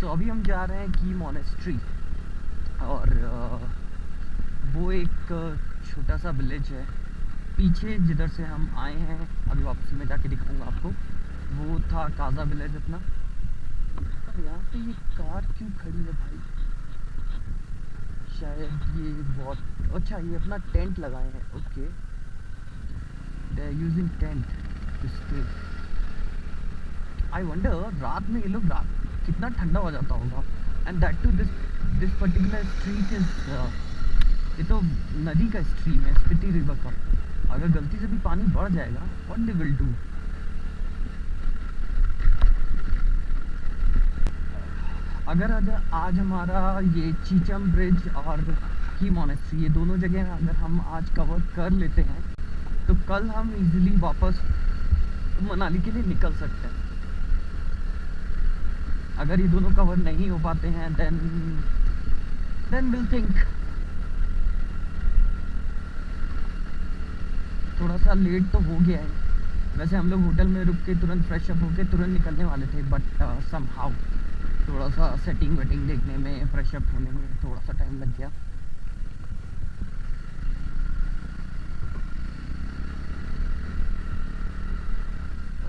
तो अभी हम जा रहे हैं की मॉनेस्ट्री, और वो एक छोटा सा विलेज है पीछे जिधर से हम आए हैं। अभी वापस में जाके दिखाऊंगा आपको। वो था काजा विलेज अपना। पर यहाँ पे ये कार क्यों खड़ी है भाई? शायद ये बहुत अच्छा, ये अपना टेंट लगाए हैं। Okay, they are using tent to stay. I wonder रात में ये लोग रात कितना ठंडा हो जाता होगा। And that to this particular street is, ये तो नदी का स्ट्रीम है, स्पीति रिवर का। अगर गलती से भी पानी बढ़ जाएगा, व्हाट दे विल डू? अगर आज हमारा ये चीचम ब्रिज और की मॉनेस्ट्री, ये दोनों जगह अगर हम आज कवर कर लेते हैं तो कल हम इजीली वापस मनाली के लिए निकल सकते हैं। अगर ये दोनों कवर नहीं हो पाते हैं देन विल थिंक। थोड़ा सा लेट तो हो गया है। वैसे हम लोग होटल में रुक के तुरंत फ्रेश अप होके तुरंत निकलने वाले थे, बट समहाउ थोड़ा सा सेटिंग वेटिंग देखने में, फ्रेश अप होने में थोड़ा सा टाइम लग गया।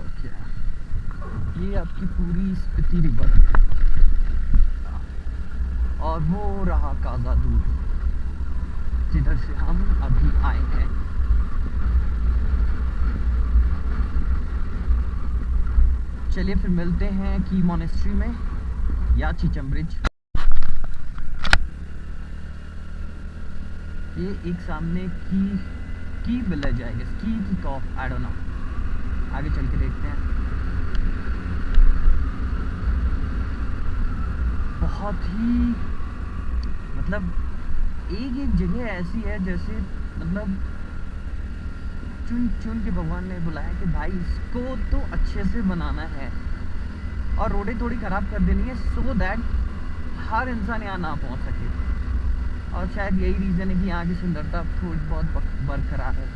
ओके, ये आपकी पूरी स्पीति रिवर, और वो रहा काजा दूर जिधर से हम अभी आए हैं। चलिए फिर मिलते हैं की मॉनेस्ट्री में या चीचम ब्रिज। ये एक सामने की विलेज है, की कॉफ, आई डोंट नो। आगे चल के देखते हैं। बहुत ही मतलब एक जगह ऐसी है जैसे मतलब चुन चुन के भगवान ने बुलाया कि भाई इसको तो अच्छे से बनाना है, और रोडें थोड़ी ख़राब कर देनी है सो दैट हर इंसान यहाँ ना पहुँच सके। और शायद यही रीज़न है कि यहाँ की सुंदरता थोड़ी बहुत बरकरार है।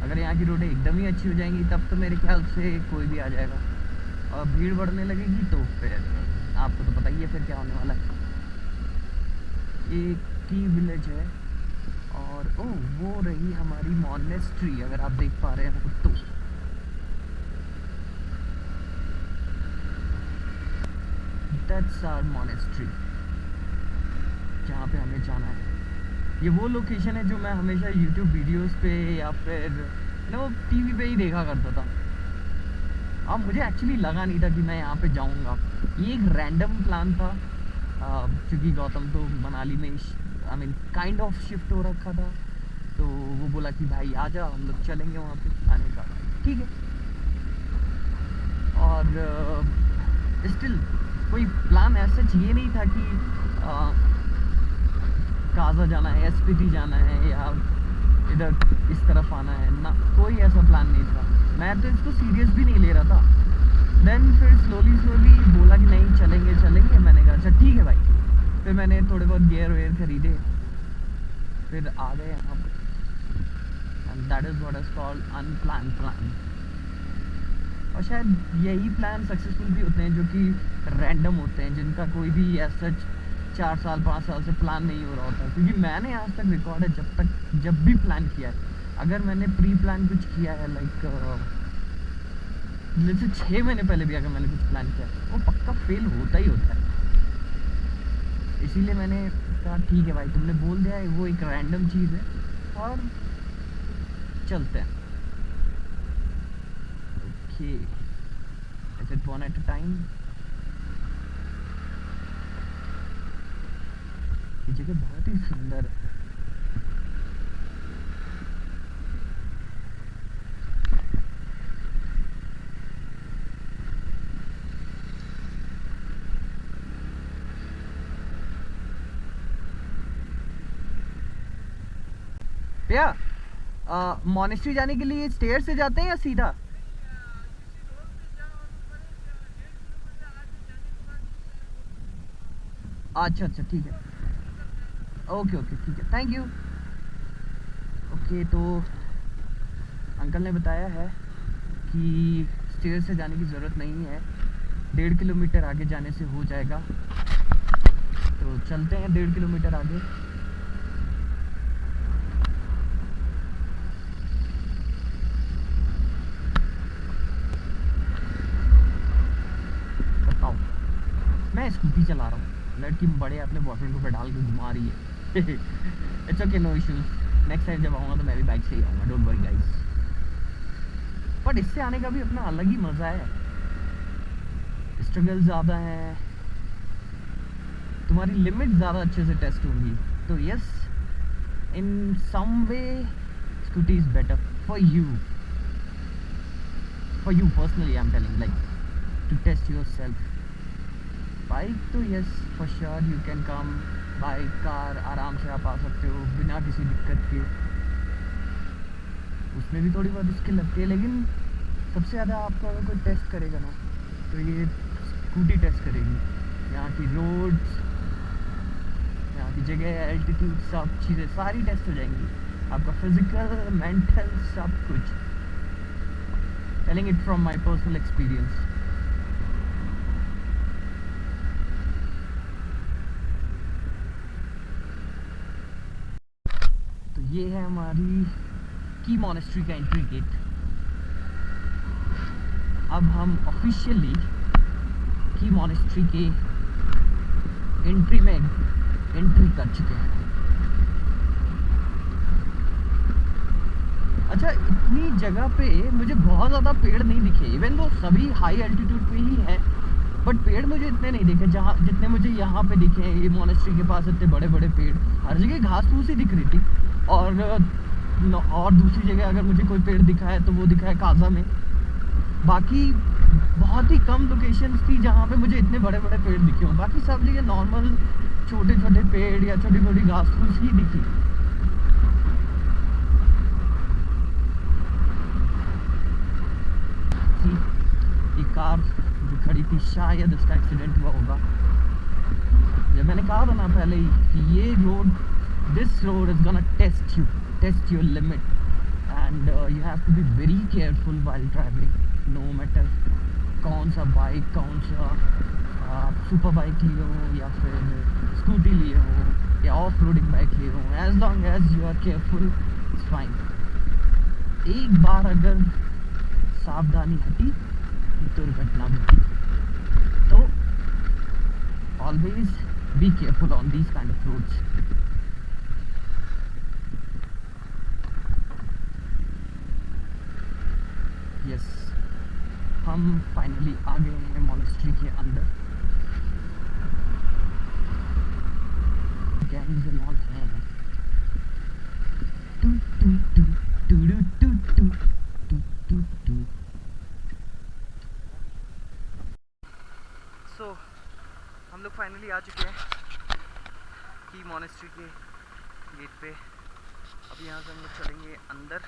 अगर यहाँ की रोडें एकदम ही अच्छी हो जाएंगी तब तो मेरे ख्याल से कोई भी आ जाएगा, और भीड़ बढ़ने लगेगी तो फिर आपको तो पता ही है फिर क्या होने वाला है। एक की विलेज है, और ओह वो रही हमारी मॉनेस्ट्री, अगर आप देख पा रहे हो तो। दैट्स आवर मॉनेस्ट्री जहाँ पे हमें जाना है। ये वो लोकेशन है जो मैं हमेशा यूट्यूब वीडियोस पे या फिर वो टीवी पे ही देखा करता था। अब मुझे एक्चुअली लगा नहीं था कि मैं यहाँ पे जाऊँगा। ये एक रैंडम प्लान था, क्योंकि गौतम तो मनाली में I mean kind of shift हो रखा था, तो वो बोला कि भाई आ जा, हम लोग चलेंगे वहाँ पे। आने का ठीक है, और स्टिल कोई प्लान ऐसा ये नहीं था कि काजा जाना है, स्पीति जाना है, या इधर इस तरफ आना है ना। कोई ऐसा प्लान नहीं था। मैं तो इसको सीरियस भी नहीं ले रहा था। देन फिर स्लोली बोला कि नहीं चलेंगे चलेंगे। मैंने कहा अच्छा ठीक है भाई। फिर मैंने थोड़े बहुत गियर वेयर खरीदे, फिर आ गए यहाँ पर। And that is what is called unplanned plan. और शायद यही प्लान सक्सेसफुल भी होते हैं जो कि रैंडम होते हैं, जिनका कोई भी ऐसा 4 साल 5 साल से प्लान नहीं हो रहा होता। क्योंकि मैंने आज तक रिकॉर्ड है जब भी प्लान किया है, अगर मैंने प्री प्लान कुछ किया है लाइक जैसे 6 महीने पहले भी अगर मैंने कुछ प्लान किया वो पक्का फेल होता ही होता है। इसीलिए मैंने कहा ठीक है भाई, तुमने बोल दिया है, वो एक रैंडम चीज़ है और चलते हैं। Okay, is it one at a time? ये जगह बहुत ही सुंदर है। भैया, मॉनेस्ट्री जाने के लिए स्टेयर से जाते हैं या सीधा? अच्छा अच्छा ठीक है, ओके ओके ठीक है, थैंक यू। ओके, तो अंकल ने बताया है कि स्टेयर से जाने की ज़रूरत नहीं है, 1.5 किलोमीटर आगे जाने से हो जाएगा। तो चलते हैं 1.5 किलोमीटर आगे। बताओ, मैं स्कूटी चला रहा हूँ, लड़की बड़े अपने बॉयफ्रेंड को डाल के घुमा रही है। It's okay, no issues. Next time जब आऊँगा तो मैं भी बाइक से ही आऊँगा, डोंट वरी गाइस। बट इससे आने का भी अपना अलग ही मज़ा है। स्ट्रगल ज़्यादा है, तुम्हारी लिमिट ज़्यादा अच्छे से टेस्ट होंगी। तो yes, in some way scooty is better for you personally. I am telling like to test yourself. Bike तो yes for sure you can come, bike car आराम से आप आ सकते हो बिना किसी दिक्कत के। उसमें भी थोड़ी बहुत स्किल लगती है, लेकिन सबसे ज़्यादा आपको अगर कोई टेस्ट करेगा ना तो ये स्कूटी टेस्ट करेगी। यहाँ की रोड्स, यहाँ की जगह, एल्टीट्यूड, सब चीज़ें सारी टेस्ट हो जाएंगी। आपका फिजिकल, मेंटल, सब कुछ। Telling it from my personal experience. तो ये है हमारी की मॉनेस्ट्री का एंट्री गेट। अब हम ऑफिशियली की मॉनेस्ट्री के एंट्री में एंट्री कर चुके हैं। अच्छा, इतनी जगह पे मुझे बहुत ज़्यादा पेड़ नहीं दिखे, इवन वो सभी हाई एल्टीट्यूड पे ही है, बट पेड़ मुझे इतने नहीं दिखे जहाँ जितने मुझे यहाँ पे दिखे हैं। ये मॉनेस्ट्री के पास इतने बड़े बड़े पेड़, हर जगह घास फूस ही दिख रही थी। और दूसरी जगह अगर मुझे कोई पेड़ दिखा है तो वो दिखा है काजा में। बाकी बहुत ही कम लोकेशंस थी जहाँ पे मुझे इतने बड़े बड़े पेड़ दिखे हों। बाकी सब जगह नॉर्मल छोटे छोटे पेड़ या छोटी छोटी घास फूस ही दिखी। ये कार जो खड़ी थी, शायद इसका एक्सीडेंट हुआ होगा। जब मैंने कहा था ना पहले ही कि ये road, this road is gonna test your limit, and you have to be very careful while driving, no matter कौन सा बाइक, कौन सा सुपर बाइक लिए हो या फिर स्कूटी लिए हो या ऑफ रोडिंग बाइक लिए हो, as long as you are careful it's fine. एक बार अगर सावधानी हटी, दुर्घटना घटी। तो always be careful on these kind of roads. Yes, हम फाइनली आ गए हैं मॉनेस्ट्री के अंदर। गैंग्स एंड ऑल हैं। टू टू टू टू टू टू टू टू टू। सो हम लोग फाइनली आ चुके हैं की मॉनेस्ट्री के गेट पे। अब यहाँ से हम लोग चलेंगे अंदर,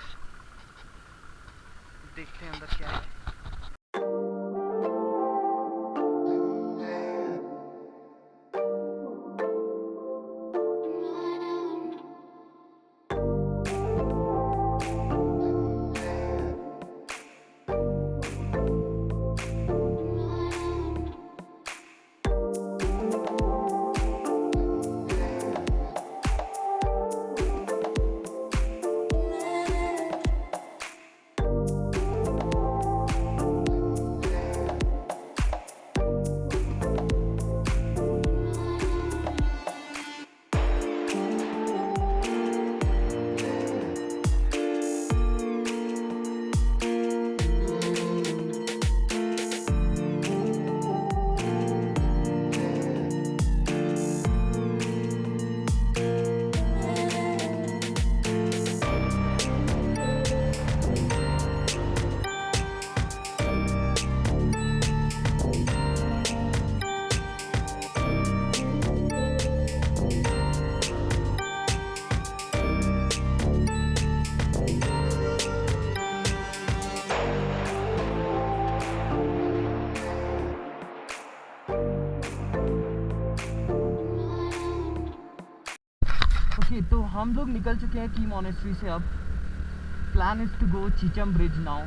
देखते हैं अंदर क्या है। ओके, तो हम लोग निकल चुके हैं की मॉनेस्ट्री से। अब plan is to go Chicham bridge now,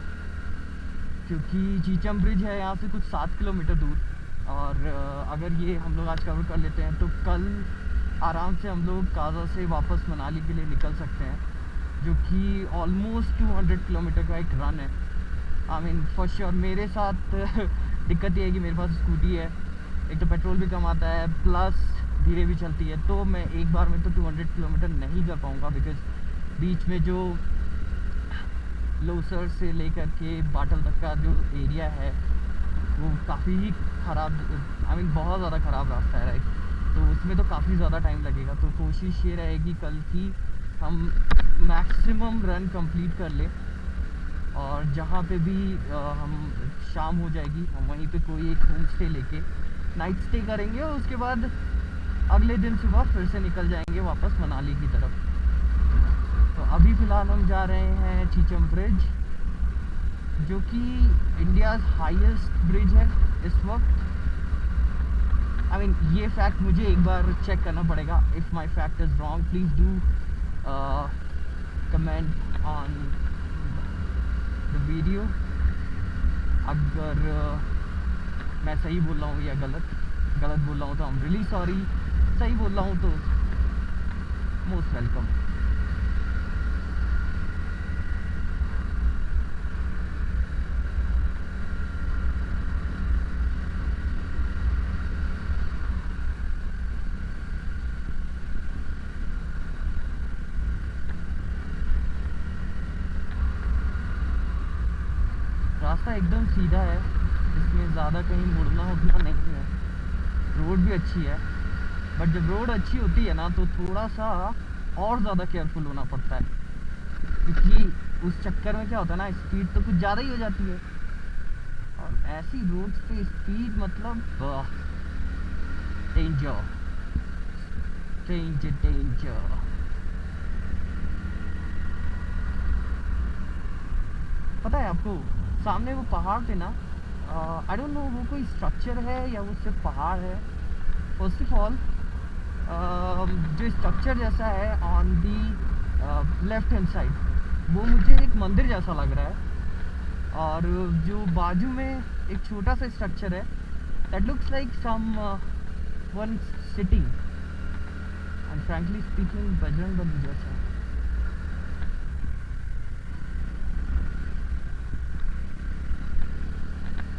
क्योंकि चीचम ब्रिज है यहाँ से कुछ 7 किलोमीटर दूर। और अगर ये हम लोग आज कवर कर लेते हैं तो कल आराम से हम लोग काजा से वापस मनाली के लिए निकल सकते हैं, जो कि ऑलमोस्ट 200 किलोमीटर का एक रन है। आई मीन फॉर श्योर मेरे साथ दिक्कत ये है कि मेरे पास स्कूटी है, एक तो पेट्रोल भी कम आता है प्लस धीरे भी चलती है, तो मैं एक बार में तो 200 किलोमीटर नहीं कर पाऊँगा, बिकॉज़ बीच में जो लोसर से लेकर के बाटल तक का जो एरिया है वो काफ़ी ही ख़राब, आई मीन बहुत ज़्यादा ख़राब रास्ता है, राइट। तो उसमें तो काफ़ी ज़्यादा टाइम लगेगा, तो कोशिश ये रहेगी कल की हम मैक्सिमम रन कंप्लीट कर लें, और जहाँ पे भी हम शाम हो जाएगी हम वहीं पे कोई एक होम स्टे लेके नाइट स्टे करेंगे, और उसके बाद अगले दिन सुबह फिर से निकल जाएंगे वापस मनाली की तरफ। तो अभी फ़िलहाल हम जा रहे हैं चीचम ब्रिज, जो कि इंडियाज़ हाईएस्ट ब्रिज है इस वक्त। आई मीन ये फैक्ट मुझे एक बार चेक करना पड़ेगा। If my fact is wrong please do comment on the video, अगर मैं सही बोल रहा हूँ या गलत बोल रहा हूँ तो आई एम रियली सॉरी, सही बोल रहा हूँ तो मोस्ट वेलकम। रास्ता एकदम सीधा है, इसमें ज़्यादा कहीं मुड़ना उड़ना नहीं है, रोड भी अच्छी है, बट जब रोड अच्छी होती है ना तो थोड़ा सा और ज़्यादा केयरफुल होना पड़ता है, क्योंकि उस चक्कर में क्या होता है ना, स्पीड तो कुछ ज़्यादा ही हो जाती है, और ऐसी रोड्स पे स्पीड मतलब डेंजर डेंजर डेंजर। पता है आपको, सामने वो पहाड़ पे ना, आई डोंट नो वो कोई स्ट्रक्चर है या वो सिर्फ पहाड़ है। फर्स्ट ऑफ ऑल जो स्ट्रक्चर जैसा है on the left hand side, वो मुझे एक मंदिर जैसा लग रहा है, और जो बाजू में एक छोटा सा स्ट्रक्चर है that looks like someone sitting, and frankly speaking Bajrang Bali जैसा।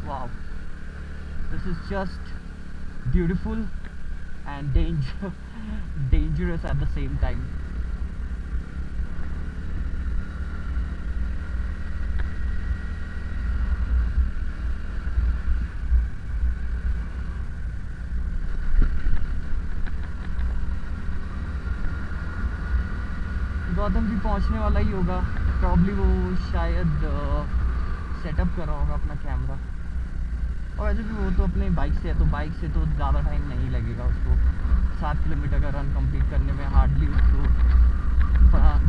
Wow, this is just beautiful and dangerous at the same time. Gautam भी पहुंचने वाला ही होगा, प्रॉब्ली वो शायद सेटअप कर रहा होगा अपना कैमरा, और वैसे भी वो तो अपने बाइक से है, तो बाइक से तो ज़्यादा टाइम नहीं लगेगा उसको 7 किलोमीटर का रन कंप्लीट करने में, हार्डली उसको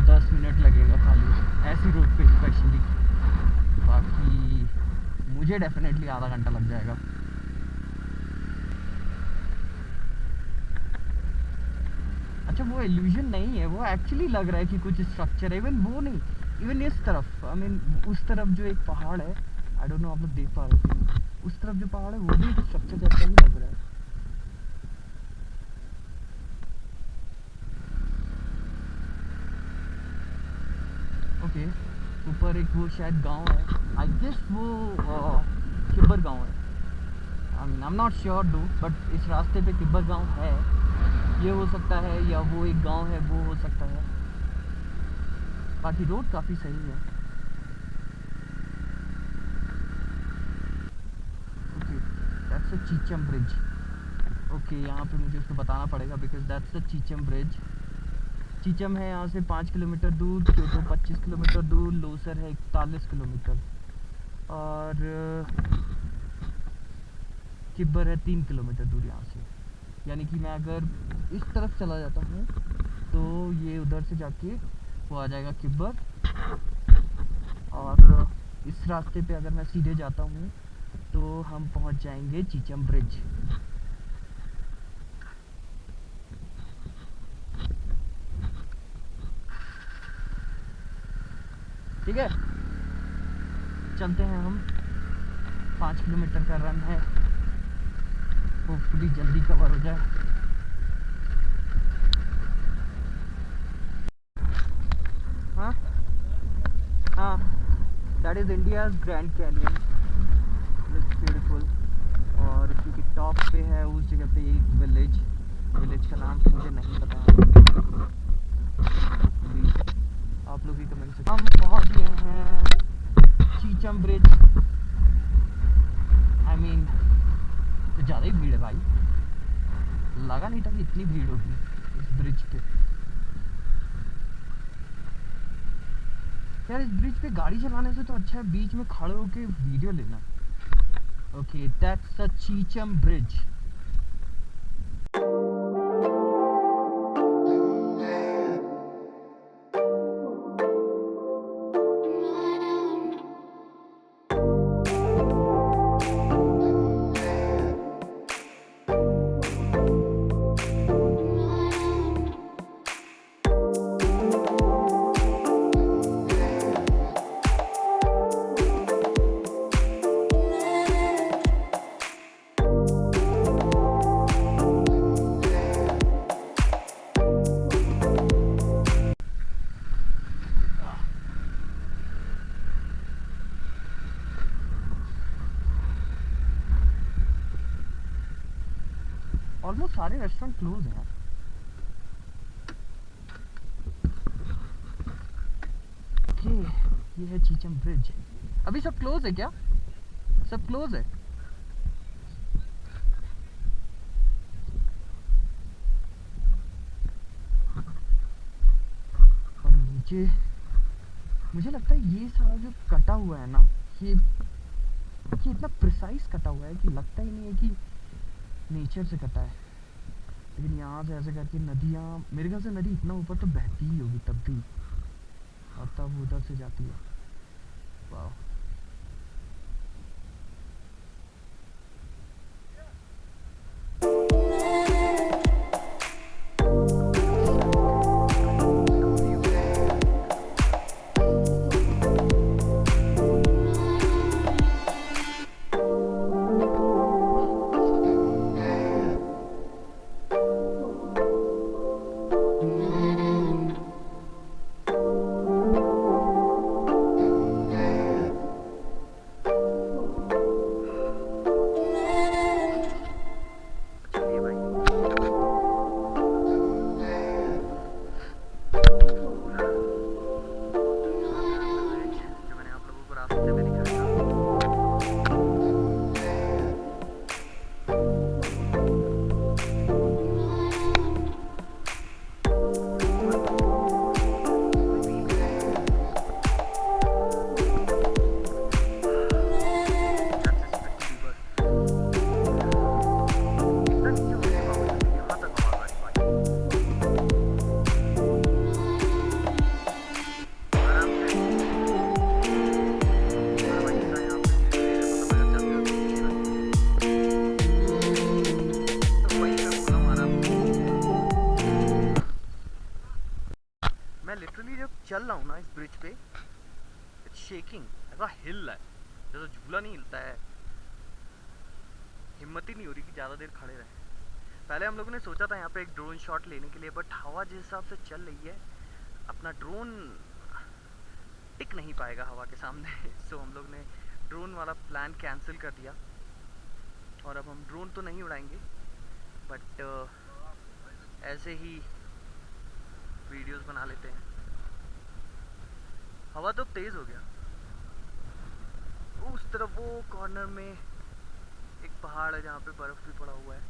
10 मिनट लगेगा खाली ऐसी रोड पे स्पेशली। बाकी मुझे डेफिनेटली आधा घंटा लग जाएगा। अच्छा वो इल्यूजन नहीं है, वो एक्चुअली लग रहा है कि कुछ स्ट्रक्चर है, इवन वो नहीं, इवन इस तरफ, आई मीन उस तरफ जो एक पहाड़ है, आई डोंट नो आप लोग देख पा रहे हो, उस तरफ जो पहाड़ है वो भी एक स्ट्रक्चर जैसा ही लग रहा है। ओके, ऊपर एक वो शायद गांव है, आई गेस वो किब्बर गांव है, I mean I am not sure दो, बट इस रास्ते पे किब्बर गांव है, ये हो सकता है, या वो एक गांव है वो हो सकता है। बाकी रोड काफ़ी सही है। Okay, that's a Chicham bridge. Okay, यहाँ पे मुझे उसको बताना पड़ेगा because that's the Chicham bridge. Chicham है यहाँ से 5 किलोमीटर दूर, क्योटो 25 किलोमीटर दूर, लोसर है 41 किलोमीटर, और किब्बर है 3 किलोमीटर दूर यहाँ से। यानी कि मैं अगर इस तरफ चला जाता हूँ तो ये उधर से जाके वो आ जाएगा किब्बर, और इस रास्ते पे अगर मैं सीधे जाता हूँ तो हम पहुँच जाएंगे चीचम ब्रिज। ठीक है, चलते हैं हम, 5 किलोमीटर का रन है। होपफुली जल्दी कवर हो जाए। हाँ हाँ, that is India's grand canyon, looks beautiful. और क्योंकि टॉप पे है उस जगह पे एक विलेज का नाम तो मुझे नहीं पता है, आप लोग ही कमेंट से। हम पहुंच गए हैं चीचम ब्रिज। आई मीन तो ज़्यादा ही भीड़ है भाई, लगा नहीं था कि इतनी भीड़ होगी इस ब्रिज पे। यार इस ब्रिज पे गाड़ी चलाने से तो अच्छा है बीच में खड़े होके वीडियो लेना। Okay, that's the Chicham bridge. Almost सारे रेस्टोरेंट क्लोज हैं। ओके, ये है चीचम ब्रिज। अभी सब क्लोज है क्या? सब क्लोज है। और नीचे मुझे लगता है ये सारा जो कटा हुआ है ना, ये इतना प्रिसाइज कटा हुआ है कि लगता ही नहीं है कि नेचर से कटा है। लेकिन यहाँ से ऐसे करके नदियाँ, मेरे ख्याल से नदी इतना ऊपर तो बहती ही होगी तब भी, और तब उधर से जाती है। वाह, मैं लिटरली जब चल रहा हूँ ना इस ब्रिज पे, इट्स शेकिंग, ऐसा हिल रहा है जैसे झूला नहीं हिलता है। हिम्मत ही नहीं हो रही कि ज़्यादा देर खड़े रहें। पहले हम लोगों ने सोचा था यहाँ पे एक ड्रोन शॉट लेने के लिए, बट हवा जिस हिसाब से चल रही है अपना ड्रोन टिक नहीं पाएगा हवा के सामने। सो हम लोग ने ड्रोन वाला प्लान कैंसिल कर दिया, और अब हम ड्रोन तो नहीं उड़ाएंगे, बट ऐसे ही वीडियोस बना लेते हैं। हवा तो तेज़ हो गया। उस तरफ वो कॉर्नर में एक पहाड़ है जहाँ पे बर्फ़ भी पड़ा हुआ है।